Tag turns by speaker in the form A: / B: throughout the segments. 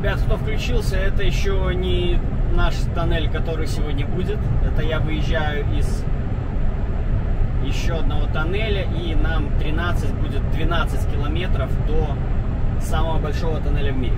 A: Ребят, кто включился, это еще не наш тоннель, который сегодня будет. Это я выезжаю из еще одного тоннеля, и нам 12 километров до самого большого тоннеля в мире.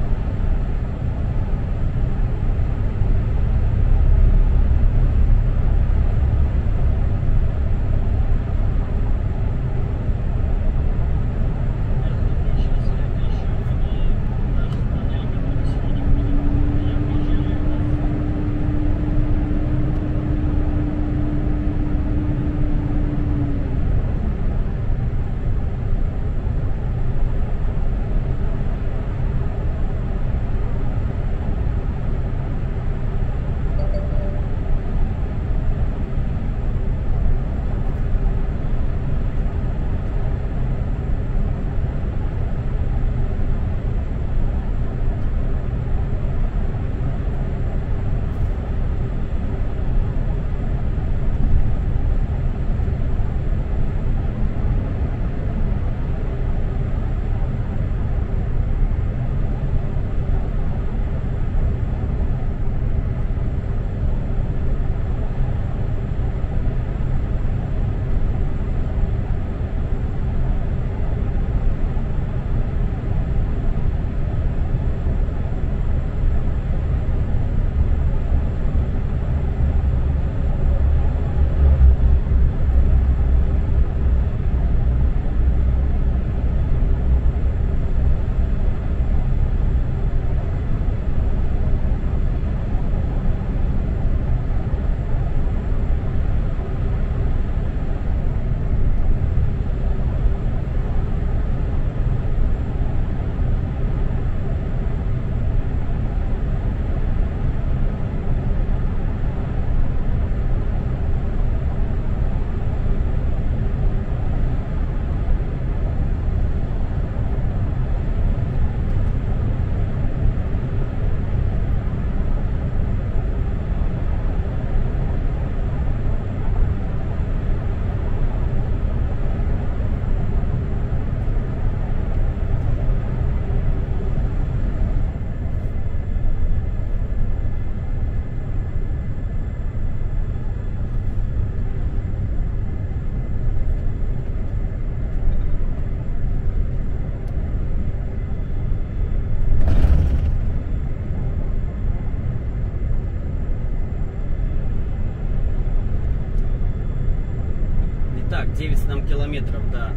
A: Итак, 9 нам километров до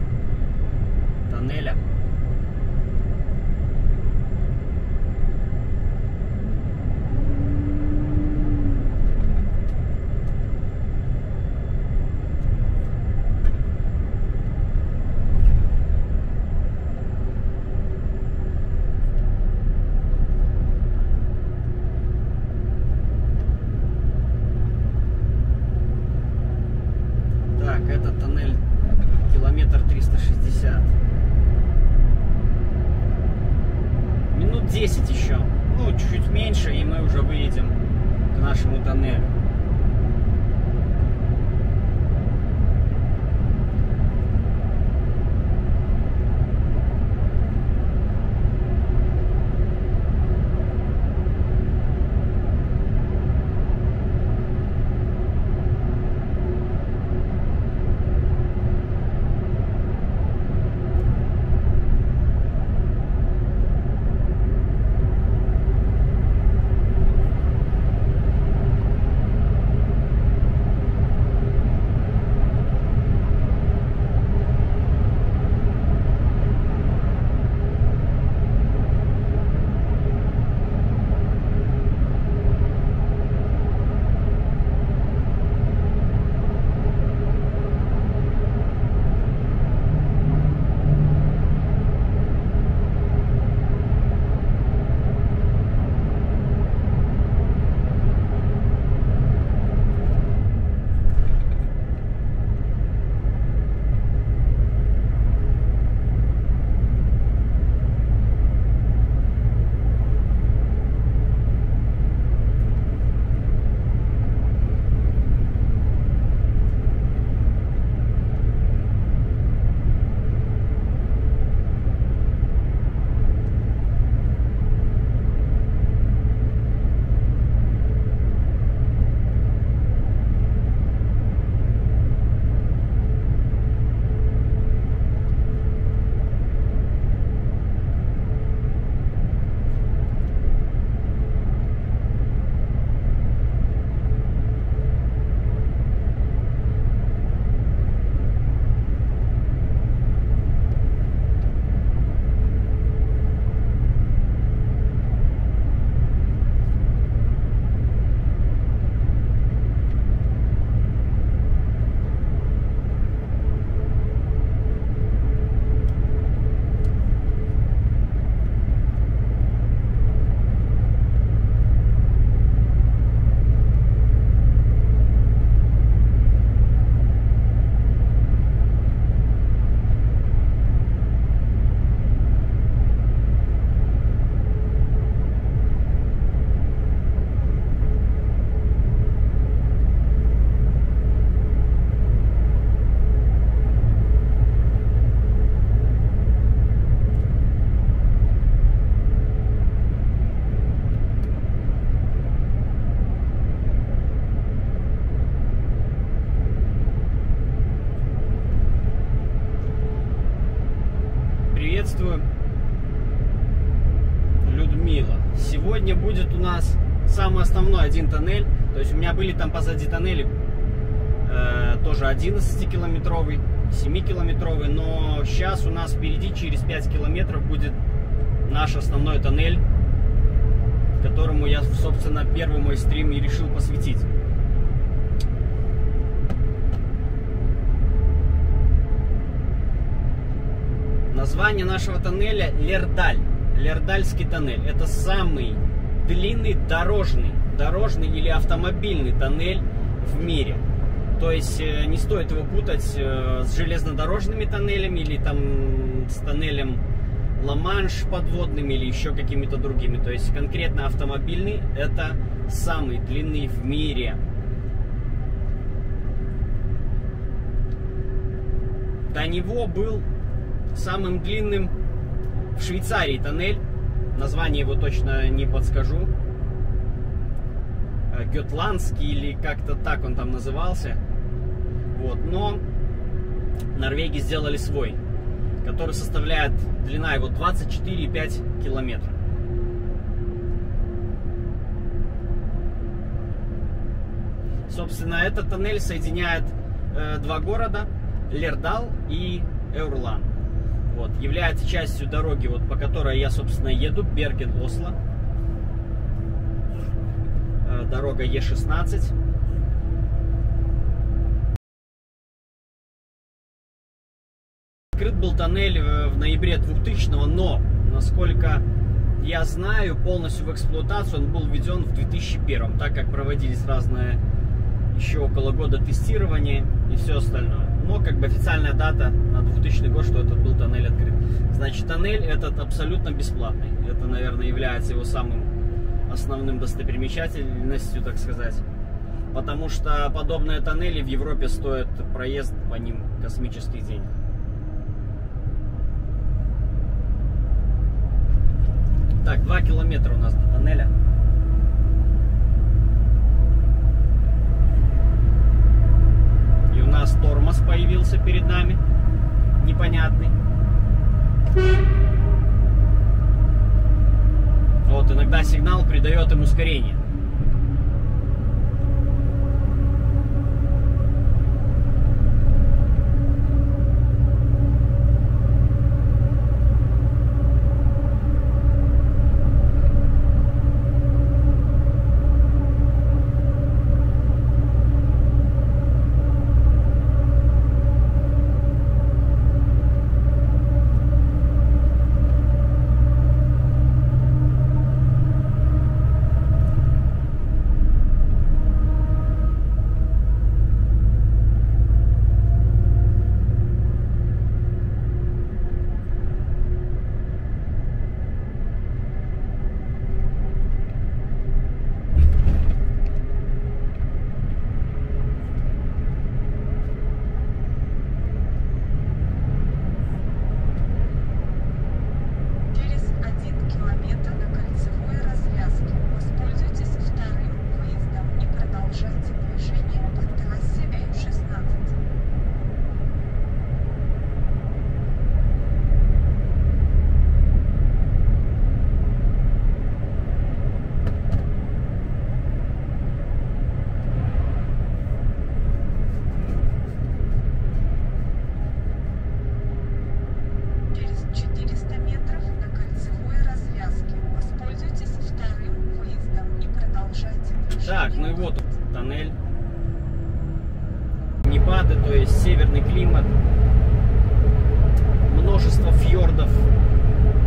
A: тоннеля. Так, этот тоннель километр 360. Минут 10 еще. Ну, чуть-чуть меньше, и мы уже выедем к нашему тоннелю. Шумило. Сегодня будет у нас самый основной один тоннель. То есть у меня были там позади тоннели тоже 11-километровый, 7-километровый. Но сейчас у нас впереди через 5 километров будет наш основной тоннель, которому я, собственно, первый мой стрим и решил посвятить. Название нашего тоннеля Лердаль. Лердальский тоннель. Это самый длинный дорожный или автомобильный тоннель в мире. То есть не стоит его путать с железнодорожными тоннелями или там с тоннелем Ла-Манш подводным или еще какими-то другими. То есть конкретно автомобильный — это самый длинный в мире. До него был самым длинным в Швейцарии тоннель. Название его точно не подскажу. Гётландский или как-то так он там назывался. Вот. Но Норвегии сделали свой, который составляет, длина его 24,5 километра. Собственно, этот тоннель соединяет два города, Лердал и Эурлан. Вот, является частью дороги, вот, по которой я, собственно, еду, Берген-Осло. Дорога Е16. Открыт был тоннель в ноябре 2000-го, но, насколько я знаю, полностью в эксплуатацию он был введен в 2001-м, так как проводились разные еще около года тестирования и все остальное. Но как бы официальная дата на 2000 год, что этот был тоннель открыт. Значит, тоннель этот абсолютно бесплатный. Это, наверное, является его самым основным достопримечательностью, так сказать. Потому что подобные тоннели в Европе стоят проезд по ним космических денег. Так, 2 километра у нас до тоннеля. И у нас тормоз появился перед нами. Непонятный. Вот, иногда сигнал придает им ускорение. Так, ну и вот тоннель. Непады, то есть северный климат. Множество фьордов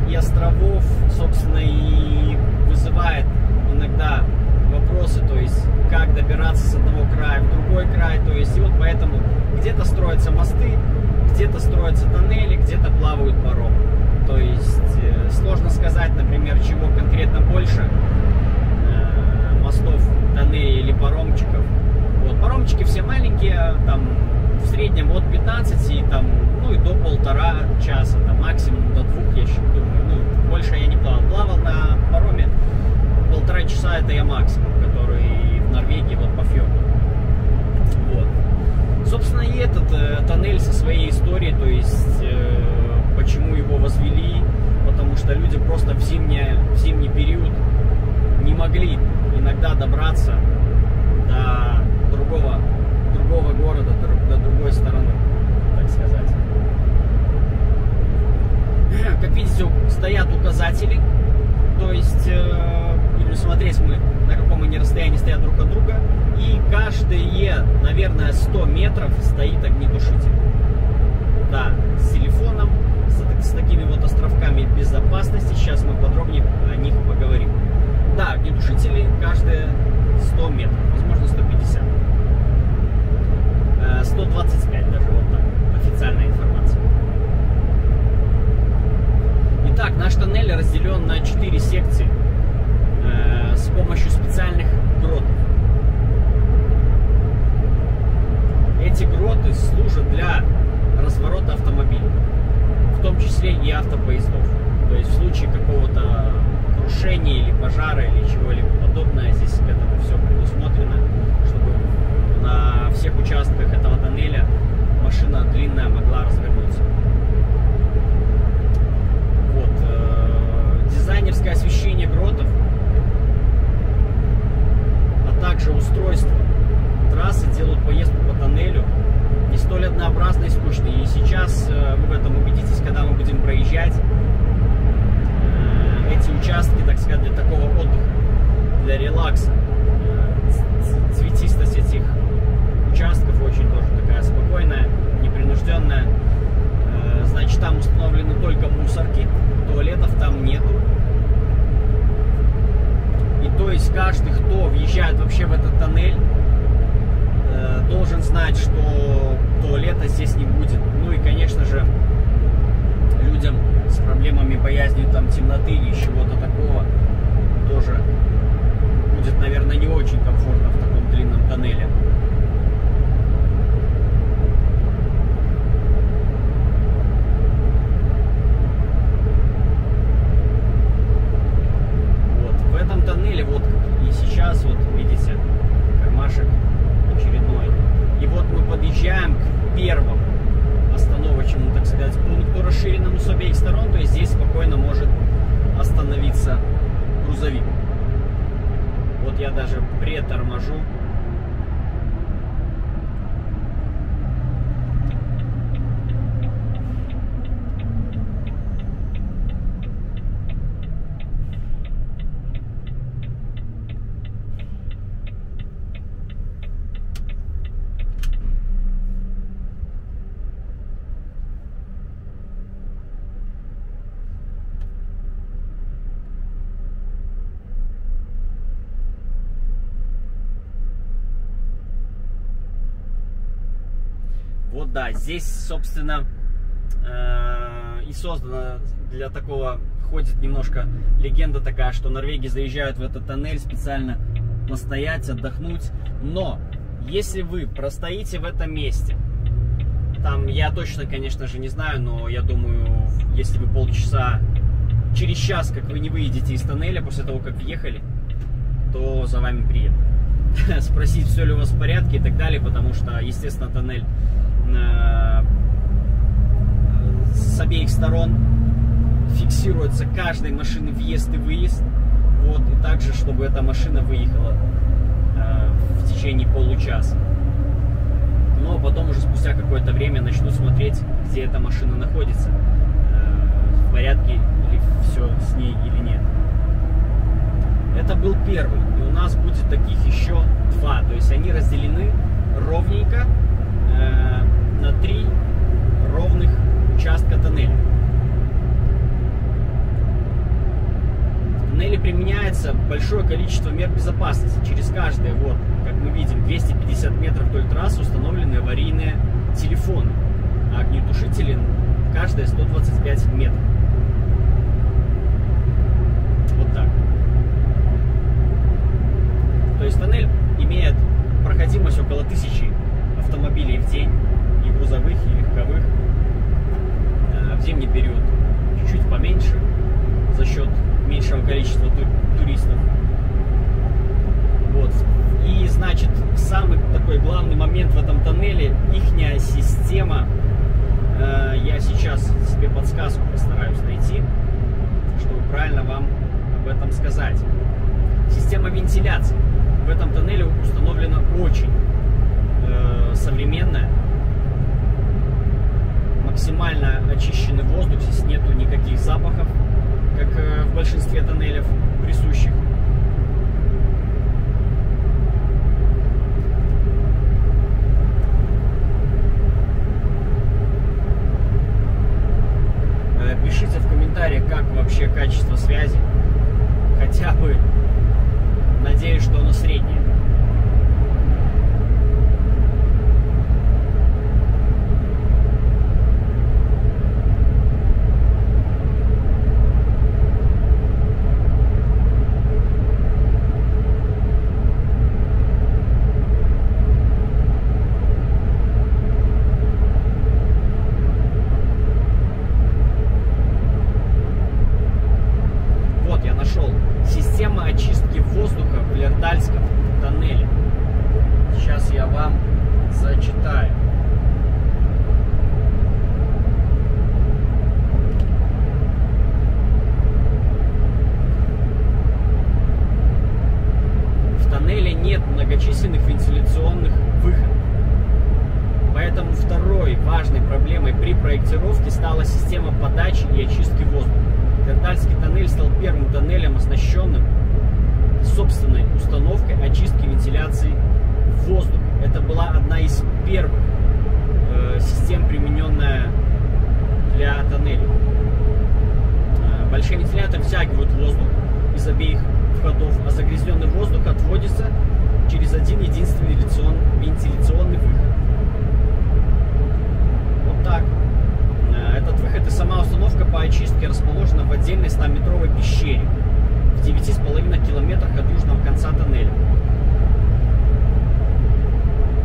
A: и островов, собственно, и вызывает иногда вопросы, то есть как добираться с одного края в другой край. То есть и вот поэтому где-то строятся мосты, где-то строятся тоннели, где-то плавают паромы. То есть сложно сказать, например, чего конкретно больше. Мостов, тоннелей или паромчиков. Вот, паромчики все маленькие, там в среднем от 15 и там, ну и до 1,5 часа, там максимум до 2, я думаю. Ну, больше я не плавал. Плавал на пароме 1,5 часа, это я максимум, который в Норвегии вот по фьорду. Вот. Собственно, и этот тоннель со своей историей, то есть почему его возвели, потому что что люди просто в зимний период не могли иногда добраться до другого города, до другой стороны, так сказать. Как видите, стоят указатели, то есть будем смотреть, на каком они расстоянии стоят друг от друга, и каждые, наверное, 100 метров стоит огнетушитель. Да, с телефоном, с такими вот островками безопасности, сейчас мы подробнее о них поговорим. Да, огнетушители каждые 100 метров, возможно 150. 125 даже, вот так, официальная информация. Итак, наш тоннель разделен на 4 секции с помощью специальных гротов. Эти гроты служат для разворота автомобилей, в том числе и автопоездов. То есть в случае какого-то крушения или пожара или чего-либо подобное, здесь к этому все предусмотрено, чтобы на всех участках этого тоннеля машина длинная могла развернуться. Вот. Дизайнерское освещение гротов, а также устройство трассы делают поездку по тоннелю не столь однообразной и скучной. И сейчас вы в этом убедитесь, когда мы будем проезжать эти участки, так сказать, для такого отдыха, для релакса. Цветистость этих участков очень тоже такая спокойная, непринужденная. Значит, там установлены только мусорки, туалетов там нету. И то есть каждый, кто въезжает вообще в этот тоннель, должен знать, что туалета здесь не будет. Ну и, конечно же, людям с проблемами, боязнью там темноты или чего-то такого тоже будет, наверное, не очень комфортно в таком длинном тоннеле. Вот, в этом тоннеле, вот и сейчас, вот видите, кармашек очередной. И вот мы подъезжаем к первому остановочному, так сказать, пункту, расширенному с обеих сторон, то есть здесь спокойно может остановиться грузовик. Вот я даже приторможу. Вот да, здесь, собственно, и создана для такого, ходит немножко легенда такая, что норвеги заезжают в этот тоннель специально постоять, отдохнуть. Но, если вы простоите в этом месте, там, я точно, конечно же, не знаю, но я думаю, если вы полчаса, через час, как вы не выйдете из тоннеля, после того, как въехали, то за вами приедут. Спросить, все ли у вас в порядке и так далее, потому что, естественно, тоннель с обеих сторон фиксируется каждой машины въезд и выезд. Вот, и также, чтобы эта машина выехала в течение получаса. Но потом уже спустя какое-то время начнут смотреть, где эта машина находится, в порядке ли все с ней или нет. Это был первый, и у нас будет таких еще 2, то есть они разделены ровненько на 3 ровных участка тоннеля. В тоннеле применяется большое количество мер безопасности. Через каждые, вот, как мы видим, 250 метров вдоль трассы установлены аварийные телефоны, а огнетушители каждые 125 метров. Вот так. То есть тоннель имеет проходимость около 1000 автомобилей в день, и грузовых, и легковых. В зимний период чуть-чуть поменьше, за счет меньшего количества туристов. Вот. И, значит, самый такой главный момент в этом тоннеле, ихняя система, я сейчас себе подсказку постараюсь найти, правильно вам об этом сказать. Система вентиляции в этом тоннеле установлена очень современная. Максимально очищенный воздух, здесь нету никаких запахов, как в большинстве тоннелей присущих. Пишите в комментариях, как вообще качество связи. Хотя бы, надеюсь, что оно среднее. Система очистки воздуха в Лердальском тоннеле. Сейчас я вам зачитаю. В тоннеле нет многочисленных вентиляционных выходов. Поэтому второй важной проблемой при проектировке стала система подачи и очистки воздуха. Лердальский тоннель стал первым тоннелем, оснащенным собственной установкой очистки вентиляции воздуха. Это была одна из первых систем, примененная для тоннелей. Большие вентиляторы втягивают воздух из обеих входов, а загрязненный воздух отводится через один единственный вентиляционный выход. Вот так. Этот выход и сама установка по очистке расположена в отдельной 100-метровой пещере в 9,5 километрах от южного конца тоннеля.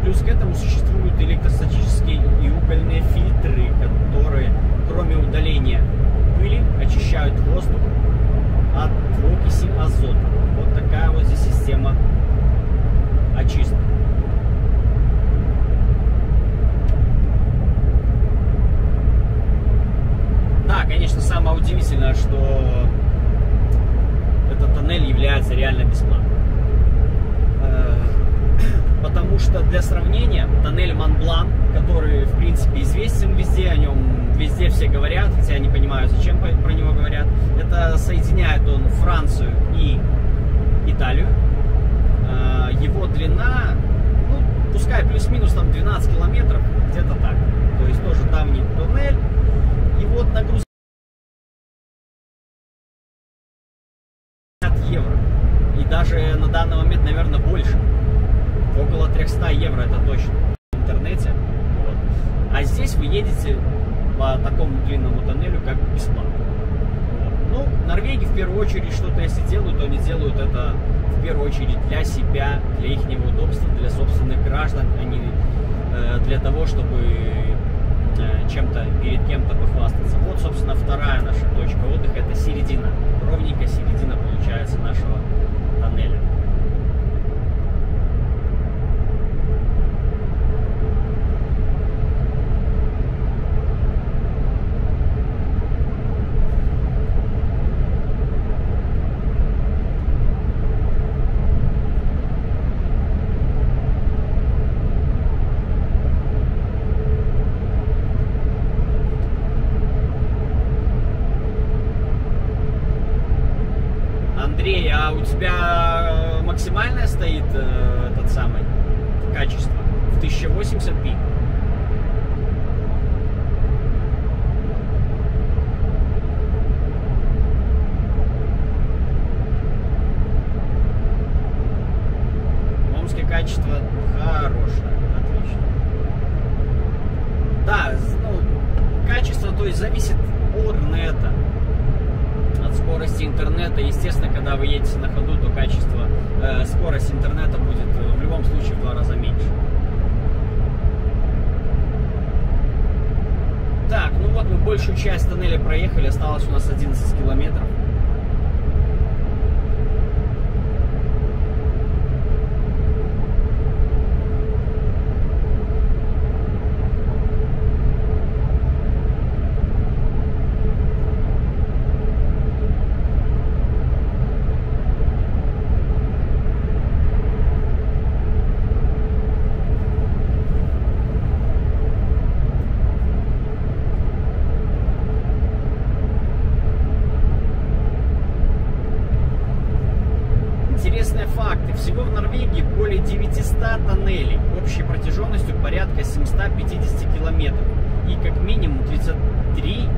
A: Плюс к этому существуют электростатические и угольные фильтры, которые, кроме удаления пыли, очищают воздух от окиси азота. Вот такая вот здесь система очистки. Да, конечно, самое удивительное, что этот тоннель является реально бесплатным. Потому что для сравнения, тоннель Монблан, который в принципе известен везде, о нем везде все говорят, хотя я не понимаю, зачем про него говорят. Это соединяет он Францию и Италию. Его длина, ну, пускай плюс-минус там 12 километров, где-то так. То есть тоже давний туннель. И вот нагрузка евро. И даже на данный момент, наверное, больше. Около 300 евро, это точно, в интернете. Вот. А здесь вы едете по такому длинному тоннелю как бесплатно. Вот. Ну, Норвегии в первую очередь что-то если делают, то они делают это в первую очередь для себя, для их удобства, для собственных граждан, а не для того, чтобы чем-то перед кем-то похвастаться. Вот, собственно, вторая наша точка отдыха, это середина, ровненько середина получается нашего тоннеля. Андрей, а у тебя максимальное стоит этот самый качество в 1080p? В Омске качество хорошее, отлично. Да, ну, качество, то есть зависит от интернета. От скорости интернета. Естественно, когда вы едете на ходу, то качество, скорость интернета будет в любом случае в 2 раза меньше. Так, ну вот мы большую часть тоннеля проехали, осталось у нас 11 километров. Всего в Норвегии более 900 тоннелей общей протяженностью порядка 750 километров. И как минимум 33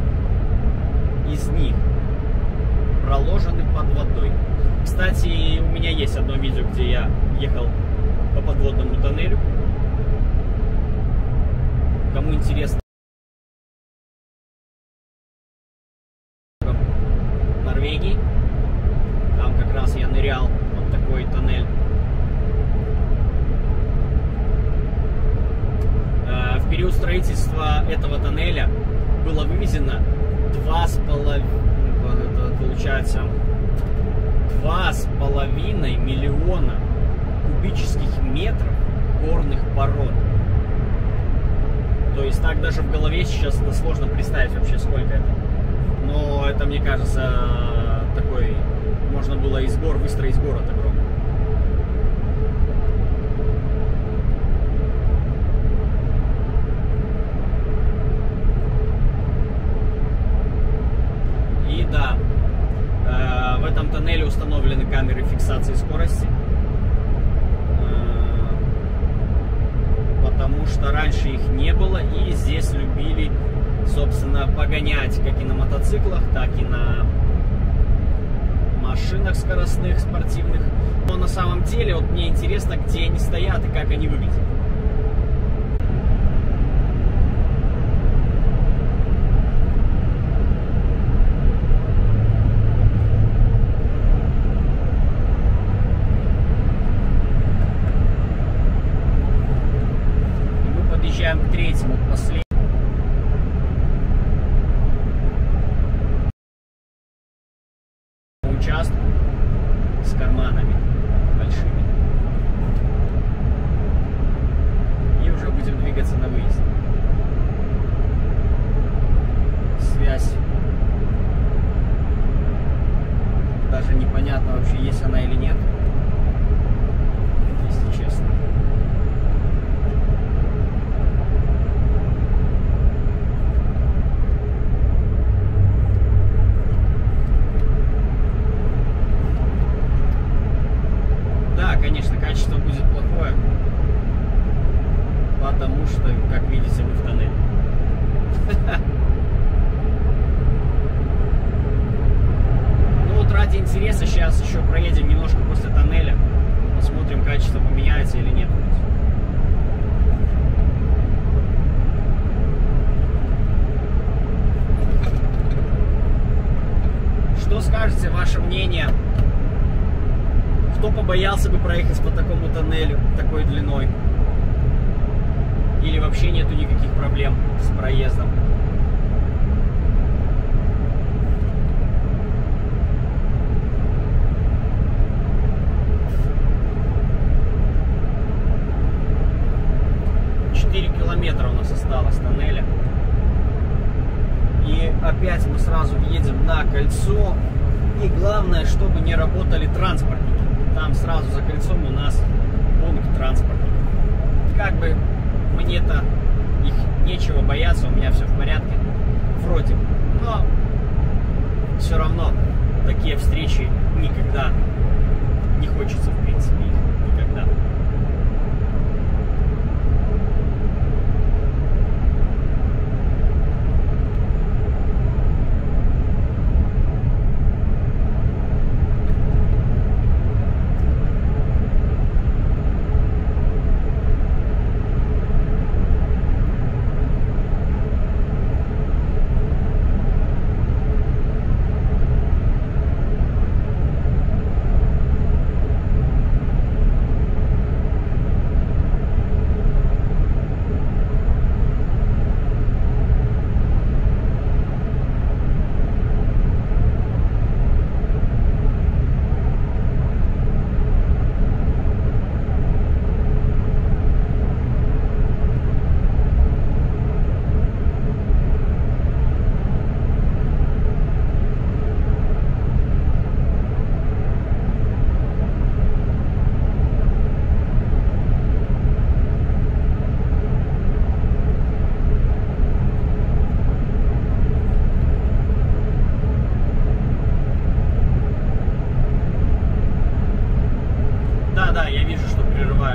A: из них проложены под водой. Кстати, у меня есть одно видео, где я ехал по подводному тоннелю. Кому интересно, в Норвегии, там как раз я нырял под такой тоннель. В период строительства этого тоннеля было вывезено 2,5 миллиона кубических метров горных пород. То есть так даже в голове сейчас это сложно представить вообще, сколько это. Но это, мне кажется, такой, можно было из гор выстроить город огромный. И да, в этом тоннеле установлены камеры фиксации скорости. Потому что раньше их не было, и здесь любили, собственно, погонять как и на мотоциклах, так и на машинах скоростных, спортивных. Но на самом деле, вот мне интересно, где они стоят и как они выглядят. К третьему, последнему участку с карманами большими. И уже будем двигаться на выезд. Связь. Даже непонятно вообще, есть она или нет, если честно. Конечно, качество будет плохое, потому что, как видите, мы в тоннеле. Ну вот ради интереса сейчас еще проедем немножко после тоннеля, посмотрим, качество поменяется или нет. Что скажете, ваше мнение? Кто побоялся бы проехать по такому тоннелю, такой длиной? Или вообще нету никаких проблем с проездом? Километра у нас осталось тоннеля. И опять мы сразу въедем на кольцо. И главное, чтобы не работали транспортники. Там сразу за кольцом у нас пункт транспорта. Как бы мне-то их нечего бояться, у меня все в порядке. Вроде. Но все равно такие встречи никогда не хочется, в принципе, их никогда.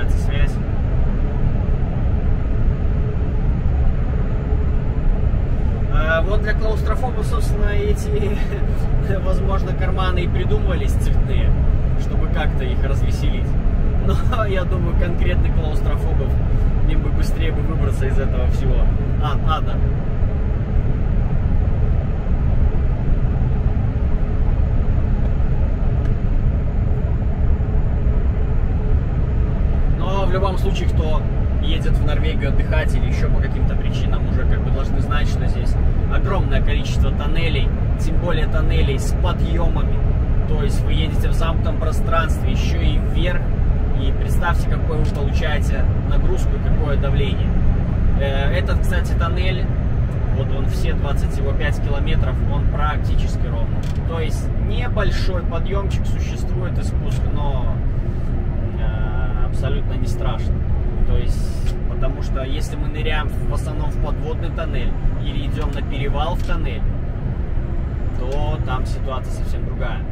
A: прерывается связь. Вот для клаустрофобов, собственно, эти, возможно, карманы и придумывались цветные, чтобы как-то их развеселить. Но я думаю, конкретно клаустрофобов им бы быстрее бы выбраться из этого всего ада. Но в любом случае, кто едет в Норвегию отдыхать или еще по каким-то причинам, уже как бы должны знать, что здесь огромное количество тоннелей, тем более тоннелей с подъемами. То есть вы едете в замкнутом пространстве еще и вверх, и представьте, какой вы получаете нагрузку и какое давление. Этот, кстати, тоннель, вот он все 25 километров, он практически ровный. То есть небольшой подъемчик существует и спуск, но абсолютно не страшно. То есть, потому что если мы ныряем в основном в подводный тоннель или идем на перевал в тоннель, то там ситуация совсем другая.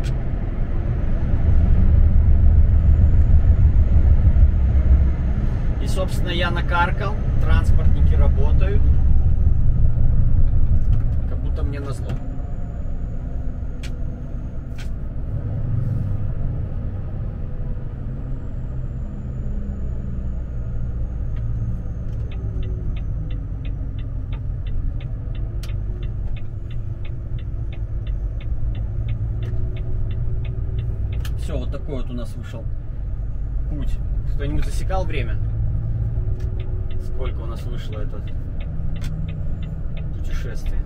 A: И, собственно, я накаркал, транспортники работают, как будто мне назло. Все, вот такой вот у нас вышел путь. Кто-нибудь засекал время? Сколько у нас вышло это путешествие?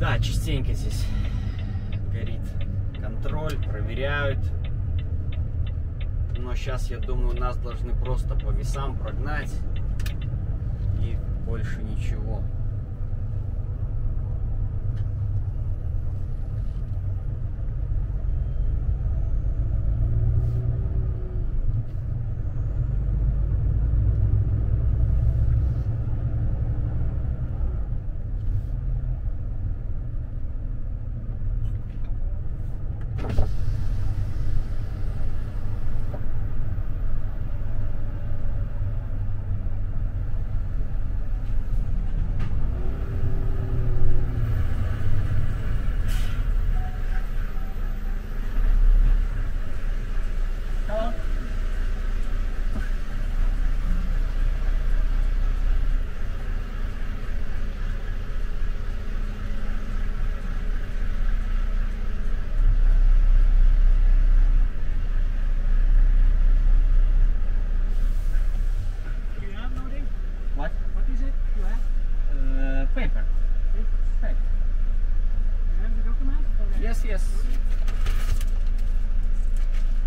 A: Да, частенько здесь горит контроль, проверяют. Но сейчас, я думаю, нас должны просто по весам прогнать. И больше ничего. Paper. Paper.
B: You have the document?
A: Yes, yes.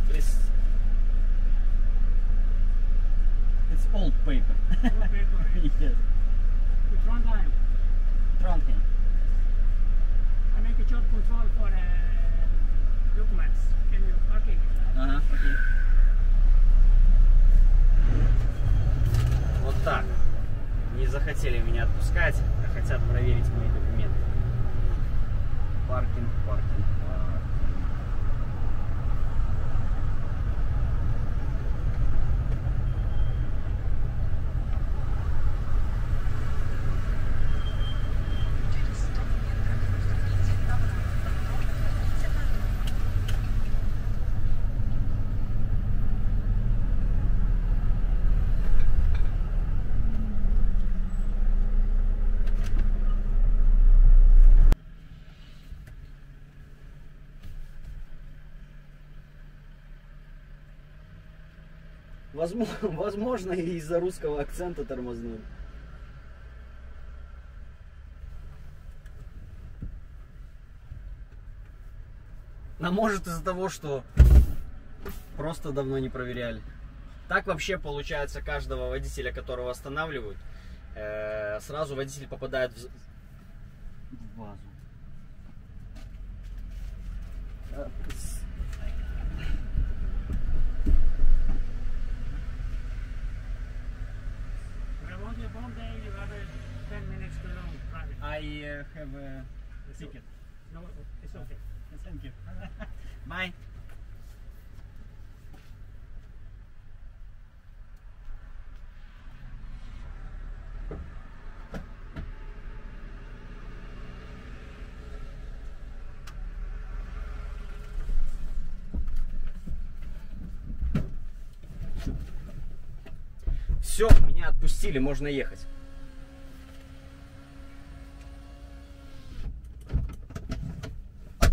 A: It's old paper.
B: Old paper.
A: Yes.
B: It's front line.
A: Trondheim.
B: I make a short control for documents. Can you parking?
A: Ага, окей. Вот так. Не захотели меня отпускать, а хотят проверить мои документы. Паркинг, паркинг, паркинг. Возможно, из-за русского акцента тормознули. А может из-за того, что просто давно не проверяли. Так вообще получается каждого водителя, которого останавливают, сразу водитель попадает в вазу. I have a ticket.
B: No, it's okay.
A: Thank you. Bye. Все, меня отпустили, можно ехать.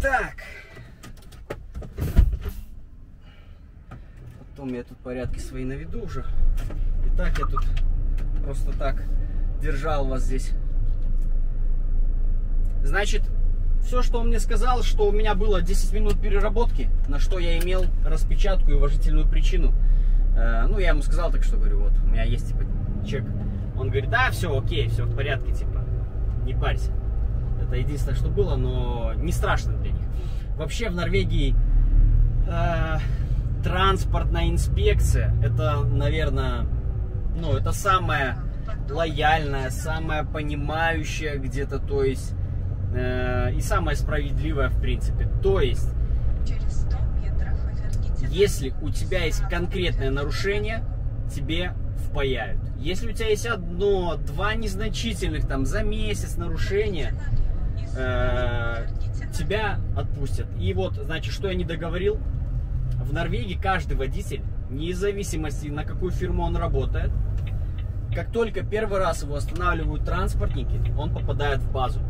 A: Так. Потом я тут порядки свои наведу уже. И так я тут просто так держал вас здесь. Значит, все, что он мне сказал, что у меня было 10 минут переработки, на что я имел распечатку и уважительную причину. Ну, я ему сказал, так что говорю, вот, у меня есть, типа, чек. Он говорит, да, все окей, все в порядке, типа, не парься. Это единственное, что было, но не страшно для них. Вообще в Норвегии транспортная инспекция, это, наверное, ну, это самая лояльная, самая понимающая где-то, то есть, и самая справедливая, в принципе. То есть, если у тебя есть конкретное нарушение, тебе впаяют. Если у тебя есть одно-два незначительных там за месяц нарушения, тебя отпустят. И вот, значит, что я не договорил. В Норвегии каждый водитель, вне зависимости на какую фирму он работает, как только первый раз его останавливают транспортники, он попадает в базу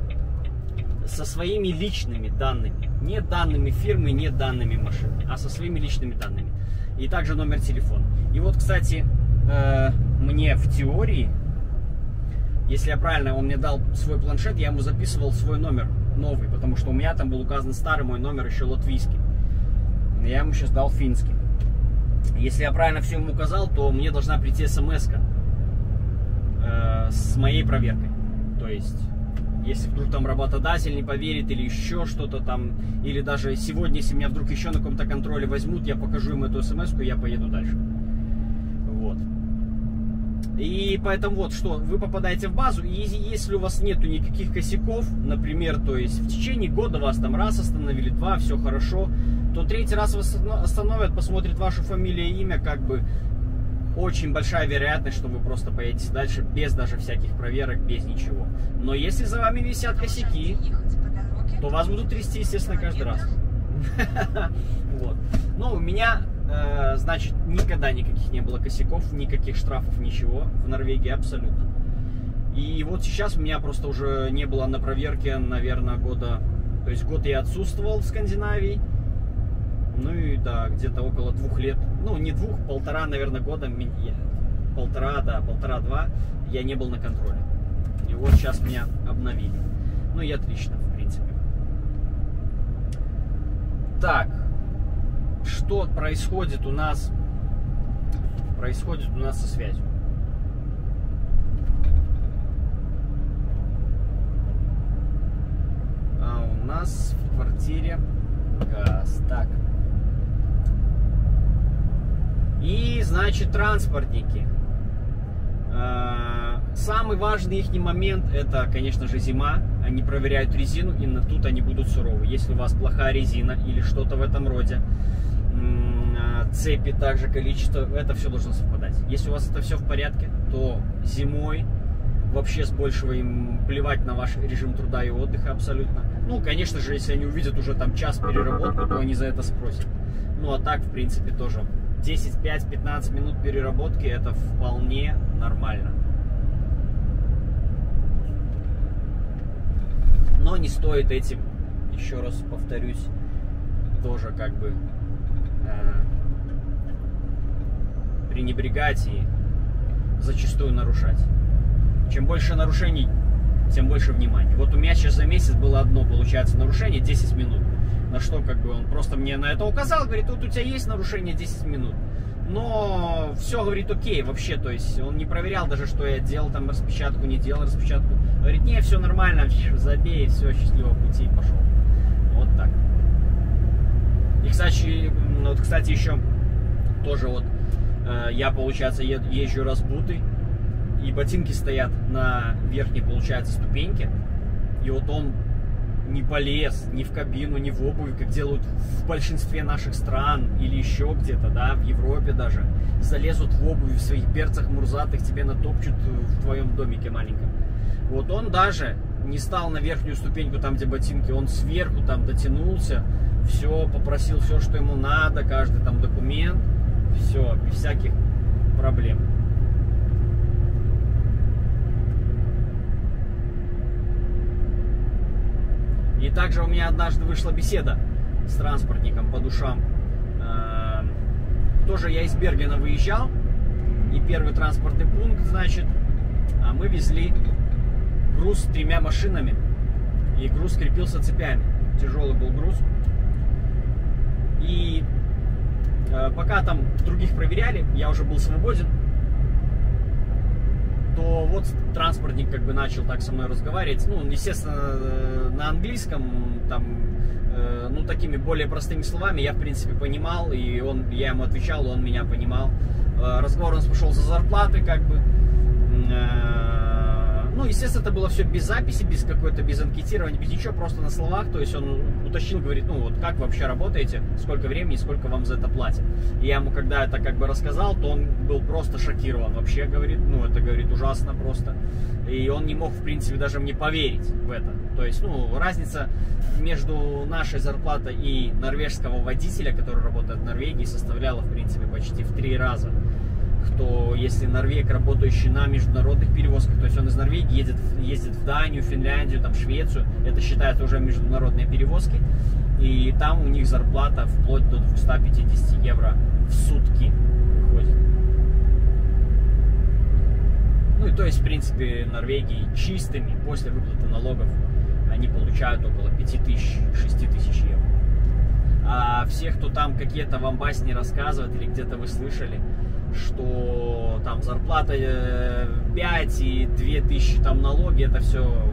A: со своими личными данными. Не данными фирмы, не данными машины, а со своими личными данными. И также номер телефона. И вот, кстати, мне в теории, если я правильно, он мне дал свой планшет, я ему записывал свой номер новый, потому что у меня там был указан старый мой номер, еще латвийский. Я ему сейчас дал финский. Если я правильно все ему указал, то мне должна прийти смс-ка с моей проверкой. То есть, если вдруг там работодатель не поверит или еще что-то там, или даже сегодня, если меня вдруг еще на каком-то контроле возьмут, я покажу им эту смс-ку, и я поеду дальше. Вот. И поэтому вот что, вы попадаете в базу, и если у вас нету никаких косяков, например, то есть в течение года вас там раз остановили, два, все хорошо, то третий раз вас остановят, посмотрят вашу фамилию и имя, как бы очень большая вероятность, что вы просто поедете дальше без даже всяких проверок, без ничего. Но если за вами висят косяки, то вас будут трясти, естественно, каждый раз. Вот. Ну, у меня, значит, никогда никаких не было косяков, никаких штрафов, ничего в Норвегии абсолютно. И вот сейчас у меня просто уже не было на проверке, наверное, года... То есть год я отсутствовал в Скандинавии. Ну и да, где-то около 2 лет. Ну, не 2, 1,5, наверное, года. 1,5-2 я не был на контроле. И вот сейчас меня обновили. Ну и отлично, в принципе. Так, что происходит у нас? Происходит у нас со связью. А у нас в квартире газ. Так. И, значит, транспортники. Самый важный их момент, это, конечно же, зима. Они проверяют резину, и тут они будут суровы. Если у вас плохая резина или что-то в этом роде, цепи, также количество, это все должно совпадать. Если у вас это все в порядке, то зимой вообще с большего им плевать на ваш режим труда и отдыха абсолютно. Ну, конечно же, если они увидят уже там час переработку, то они за это спросят. Ну, а так, в принципе, тоже 10, 5, 15 минут переработки, это вполне нормально. Но не стоит этим, еще раз повторюсь, тоже как бы пренебрегать и зачастую нарушать. Чем больше нарушений, тем больше внимания. Вот у меня сейчас за месяц было одно, получается, нарушение 10 минут. На что как бы он просто мне на это указал, говорит, вот у тебя есть нарушение 10 минут. Но все, говорит, окей, вообще, то есть он не проверял даже, что я делал там распечатку, не делал распечатку. Говорит, не, все нормально, забей, все, счастливого пути, и пошел. Вот так. И, кстати, еще тоже вот я, получается, езжу разбутый, и ботинки стоят на верхней, получается, ступеньке. И вот он не полез ни в кабину, ни в обувь, как делают в большинстве наших стран или еще где-то, да, в Европе даже. Залезут в обувь, в своих берцах мурзатых, тебе натопчут в твоем домике маленьком. Вот он даже не стал на верхнюю ступеньку, там, где ботинки, он сверху там дотянулся, все, попросил все, что ему надо, каждый там документ, все, без всяких проблем. И также у меня однажды вышла беседа с транспортником по душам. Тоже я из Бергена выезжал, и первый транспортный пункт, значит, а мы везли груз 3 машинами, и груз крепился цепями. Тяжелый был груз. И пока там других проверяли, я уже был свободен, то вот транспортник как бы начал так со мной разговаривать. Ну, естественно, на английском, там, ну, такими более простыми словами я, в принципе, понимал, и я ему отвечал, он меня понимал. Разговор у нас пошел за зарплаты, как бы. Ну, естественно, это было все без записи, без анкетирования, без ничего, просто на словах. То есть он уточнил, говорит, ну вот как вы вообще работаете, сколько времени, сколько вам за это платят. И я ему, когда это как бы рассказал, то он был просто шокирован. Вообще, говорит, ну это, говорит, ужасно просто. И он не мог, в принципе, даже мне поверить в это. То есть, ну, разница между нашей зарплатой и норвежского водителя, который работает в Норвегии, составляла, в принципе, почти в 3 раза. Кто, если норвег, работающий на международных перевозках, то есть он из Норвегии ездит в Данию, Финляндию, там, Швецию, это считается уже международные перевозки, и там у них зарплата вплоть до 250 евро в сутки выходит. Ну и то есть, в принципе, в Норвегии чистыми после выплаты налогов они получают около 5000-6000 евро. А все, кто там какие-то вам басни рассказывает или где-то вы слышали, что там зарплата 5 и 2000 там налоги, это все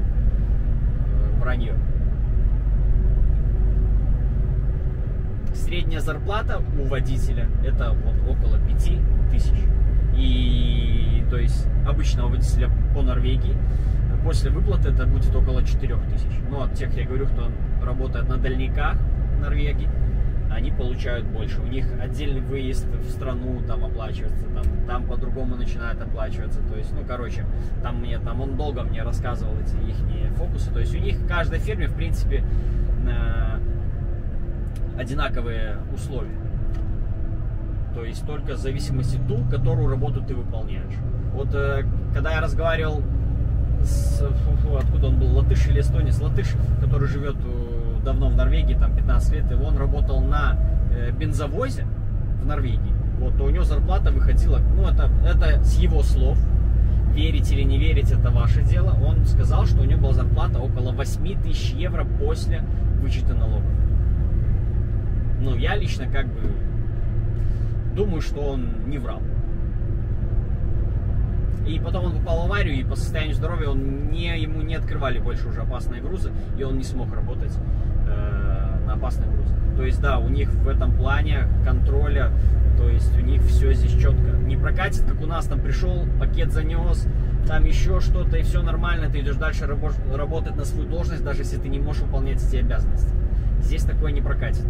A: вранье. Средняя зарплата у водителя это вот около 5000. И то есть обычного водителя по Норвегии после выплаты это будет около 4000. Но от тех, я говорю, кто работает на дальниках в Норвегии, они получают больше. У них отдельный выезд в страну там оплачивается, там по-другому начинает оплачиваться. То есть, ну, короче, там он долго мне рассказывал эти их фокусы. То есть у них в каждой фирме, в принципе, одинаковые условия. То есть только в зависимости ту, которую работу ты выполняешь. Вот когда я разговаривал откуда он был, латыш или эстонец, латыш, который живет давно в Норвегии, там 15 лет, и он работал на бензовозе в Норвегии. Вот, то у него зарплата выходила, ну это с его слов, верить или не верить, это ваше дело. Он сказал, что у него была зарплата около 8000 евро после вычета налогов. Ну, я лично как бы думаю, что он не врал. И потом он попал в аварию, и по состоянию здоровья ему не открывали больше уже опасные грузы, и он не смог работать на опасных грузах. То есть, да, у них в этом плане контроля, то есть у них все здесь четко. Не прокатит, как у нас, там пришел, пакет занес, там еще что-то, и все нормально, ты идешь дальше работать на свою должность, даже если ты не можешь выполнять эти обязанности. Здесь такое не прокатит.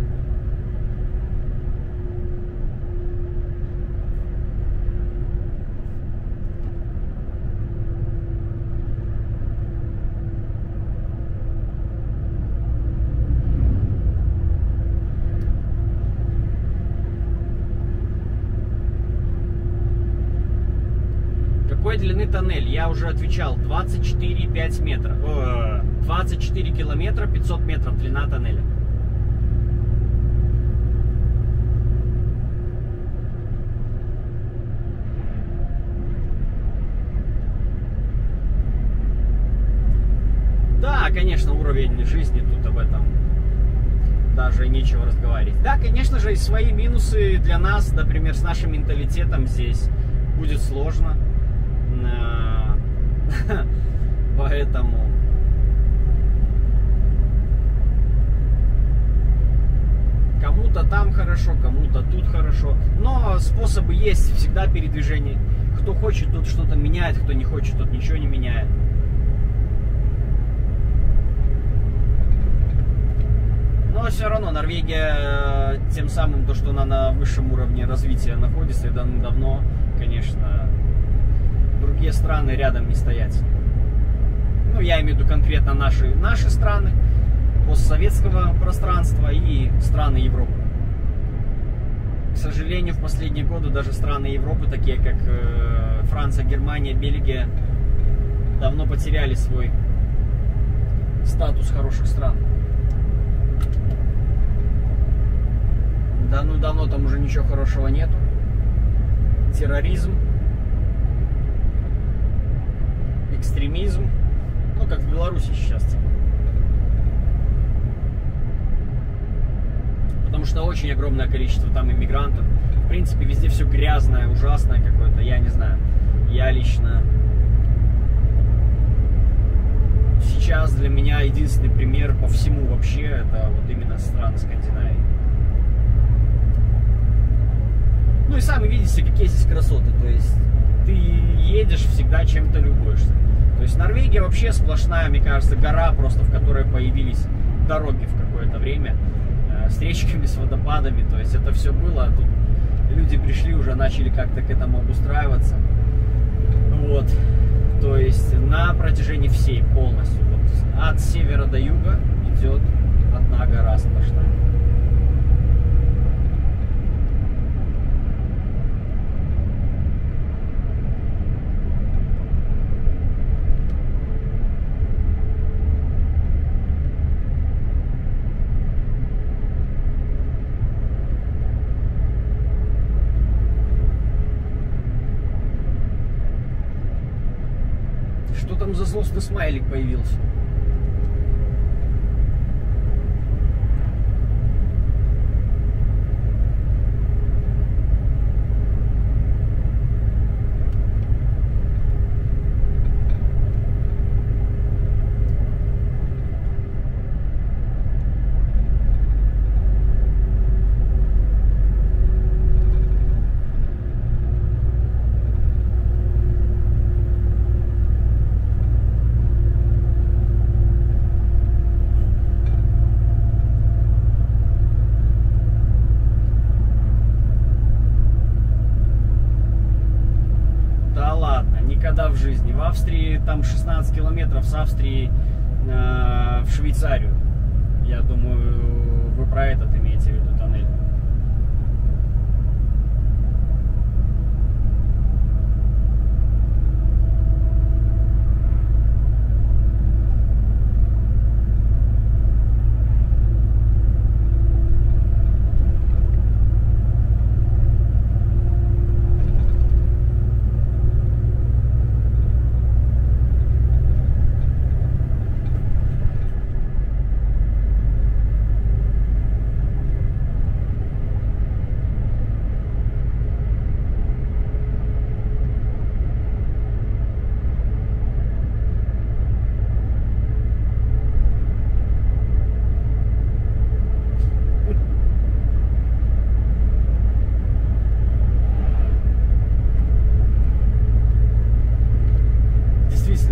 A: Какой длины тоннель? Я уже отвечал. 24,5 метра. 24 километра, 500 метров длина тоннеля. Да, конечно, уровень жизни тут об этом даже нечего разговаривать. Да, конечно же, и свои минусы для нас, например, с нашим менталитетом здесь будет сложно. Поэтому кому-то там хорошо, кому-то тут хорошо. Но способы есть всегда передвижения. Кто хочет, тот что-то меняет, кто не хочет, тот ничего не меняет. Но все равно Норвегия, тем самым, то, что она на высшем уровне развития находится, и давно, конечно, другие страны рядом не стоять. Ну, я имею в виду конкретно наши страны, постсоветского пространства и страны Европы. К сожалению, в последние годы даже страны Европы, такие как Франция, Германия, Бельгия, давно потеряли свой статус хороших стран. давно там уже ничего хорошего нету. Терроризм, экстремизм, ну как в Беларуси сейчас. Потому что очень огромное количество там иммигрантов. В принципе, везде все грязное, ужасное какое-то, я не знаю. Я лично... Сейчас для меня единственный пример по всему вообще, это вот именно страны Скандинавии. Ну и сами видите, какие здесь красоты. То есть ты едешь, всегда чем-то любуешься. То есть Норвегия вообще сплошная, мне кажется, гора просто, в которой появились дороги в какое-то время. С речками, с водопадами. То есть это все было, а тут люди пришли, уже начали как-то к этому обустраиваться. Вот. То есть на протяжении всей полностью, вот, от севера до юга идет одна гора сплошная. Что там за злостный смайлик появился? Никогда в жизни. В Австрии там 16 километров с Австрии в Швейцарию. Я думаю, вы про этот имеете в виду тоннель.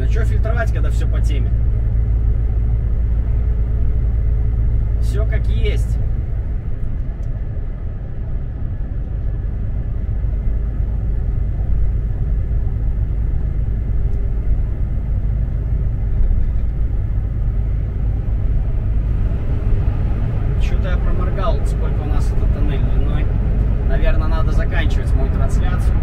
A: Что фильтровать, когда все по теме? Все как есть. Что-то я проморгал, сколько у нас этот тоннель длиной. Наверное, надо заканчивать мою трансляцию.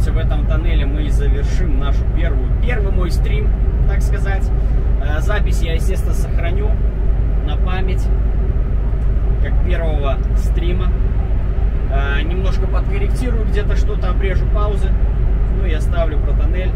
A: В этом тоннеле мы завершим нашу первый мой стрим, так сказать. Запись я, естественно, сохраню на память, как первого стрима. Немножко подкорректирую, где-то что-то обрежу паузы. Ну и оставлю про тоннель.